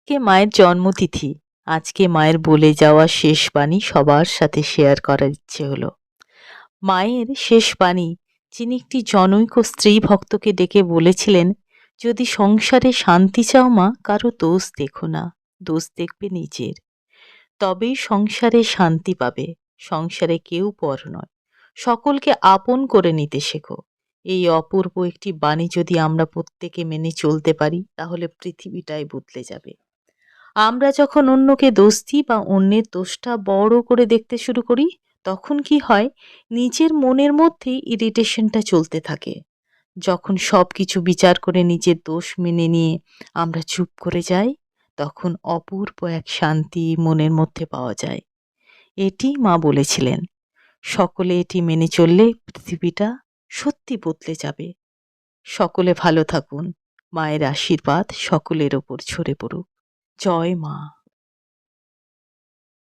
আজকে মায়ের জন্মতিথি। আজকে মায়ের বলে যাওয়া শেষ বাণী সবার সাথে শেয়ার করার ইচ্ছে হলো। মায়ের শেষ বাণী, যিনি একটি জনৈক স্ত্রী ভক্তকে ডেকে বলেছিলেন, যদি সংসারে শান্তি চাও মা, কারো দোষ দেখো না, দোষ দেখবে নিজের। তবেই সংসারে শান্তি পাবে। সংসারে কেউ পর নয়, সকলকে আপন করে নিতে শেখো। এই অপূর্ব একটি বাণী যদি আমরা প্রত্যেকে মেনে চলতে পারি, তাহলে পৃথিবীটাই বদলে যাবে। আমরা যখন অন্যকে দোষ দিই বা অন্যের দোষটা বড় করে দেখতে শুরু করি, তখন কি হয়, নিজের মনের মধ্যেই ইরিটেশনটা চলতে থাকে। যখন সবকিছু বিচার করে নিজের দোষ মেনে নিয়ে আমরা চুপ করে যাই, তখন অপূর্ব এক শান্তি মনের মধ্যে পাওয়া যায়। এটি মা বলেছিলেন, সকলে এটি মেনে চললে পৃথিবীটা সত্যি বদলে যাবে। সকলে ভালো থাকুন। মায়ের আশীর্বাদ সকলের ওপর ছড়ে পড়ুক। জয় মা।